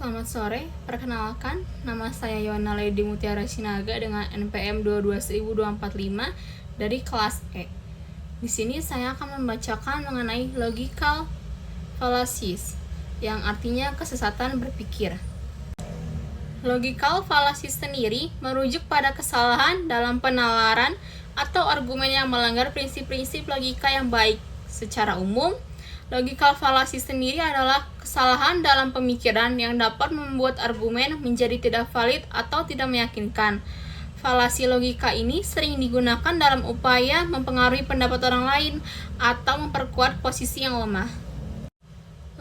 Selamat sore, perkenalkan, nama saya Yona Lady Mutiara Sinaga dengan NPM 22145 dari kelas E. Di sini saya akan membacakan mengenai logical fallacies, yang artinya kesesatan berpikir. Logical fallacies sendiri merujuk pada kesalahan dalam penalaran atau argumen yang melanggar prinsip-prinsip logika yang baik. Secara umum, logical fallacy sendiri adalah kesalahan dalam pemikiran yang dapat membuat argumen menjadi tidak valid atau tidak meyakinkan. Falasi logika ini sering digunakan dalam upaya mempengaruhi pendapat orang lain atau memperkuat posisi yang lemah.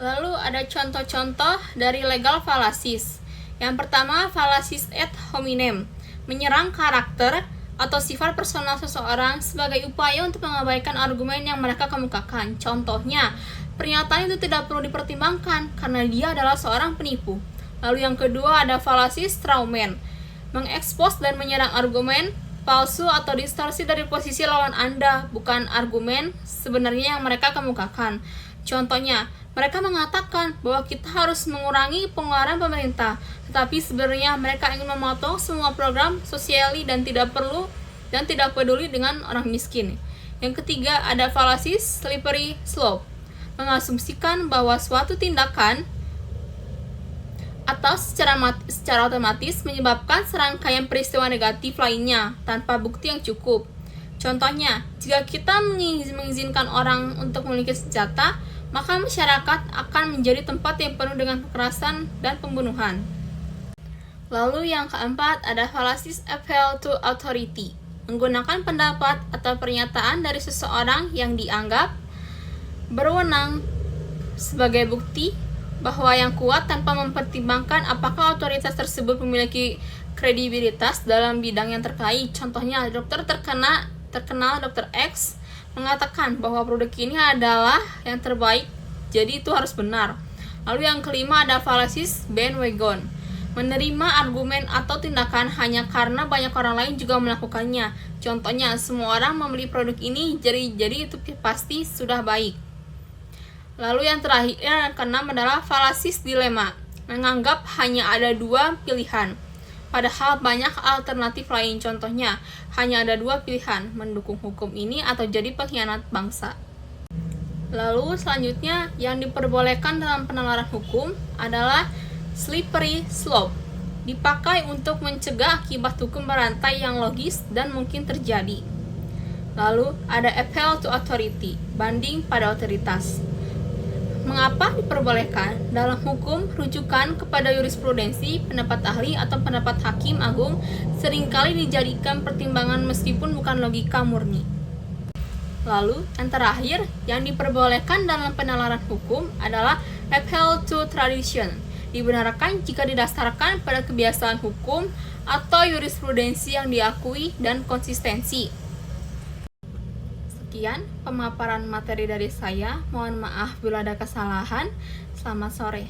Lalu ada contoh-contoh dari legal fallacies. Yang pertama, fallacies ad hominem, menyerang karakter atau sifat personal seseorang sebagai upaya untuk mengabaikan argumen yang mereka kemukakan. Contohnya, pernyataan itu tidak perlu dipertimbangkan karena dia adalah seorang penipu. Lalu yang kedua ada fallacies strawman, mengekspos dan menyerang argumen palsu atau distorsi dari posisi lawan Anda, bukan argumen sebenarnya yang mereka kemukakan. Contohnya, mereka mengatakan bahwa kita harus mengurangi pengeluaran pemerintah, tetapi sebenarnya mereka ingin memotong semua program sosiali dan tidak peduli dengan orang miskin. Yang ketiga ada fallacies slippery slope, mengasumsikan bahwa suatu tindakan atau secara otomatis menyebabkan serangkaian peristiwa negatif lainnya tanpa bukti yang cukup. Contohnya, jika kita mengizinkan orang untuk memiliki senjata, maka masyarakat akan menjadi tempat yang penuh dengan kekerasan dan pembunuhan. Lalu yang keempat ada fallacies appeal to authority, menggunakan pendapat atau pernyataan dari seseorang yang dianggap berwenang sebagai bukti bahwa yang kuat tanpa mempertimbangkan apakah otoritas tersebut memiliki kredibilitas dalam bidang yang terkait. Contohnya, dokter terkenal Dr. X mengatakan bahwa produk ini adalah yang terbaik, jadi itu harus benar. Lalu yang kelima ada fallacies bandwagon, menerima argumen atau tindakan hanya karena banyak orang lain juga melakukannya. Contohnya, semua orang membeli produk ini, jadi itu pasti sudah baik. Lalu yang terakhir, yang keenam adalah fallacies dilema, menganggap hanya ada dua pilihan, padahal banyak alternatif lain. Contohnya, hanya ada dua pilihan, mendukung hukum ini atau jadi pengkhianat bangsa. Lalu selanjutnya, yang diperbolehkan dalam penalaran hukum adalah slippery slope, dipakai untuk mencegah akibat hukum berantai yang logis dan mungkin terjadi. Lalu ada appeal to authority, banding pada otoritas. Mengapa diperbolehkan? Dalam hukum, rujukan kepada jurisprudensi, pendapat ahli, atau pendapat hakim agung seringkali dijadikan pertimbangan meskipun bukan logika murni. Lalu, yang terakhir, yang diperbolehkan dalam penalaran hukum adalah appeal to tradition, dibenarkan jika didasarkan pada kebiasaan hukum atau jurisprudensi yang diakui dan konsistensi. Sekian pemaparan materi dari saya. Mohon maaf bila ada kesalahan. Selamat sore.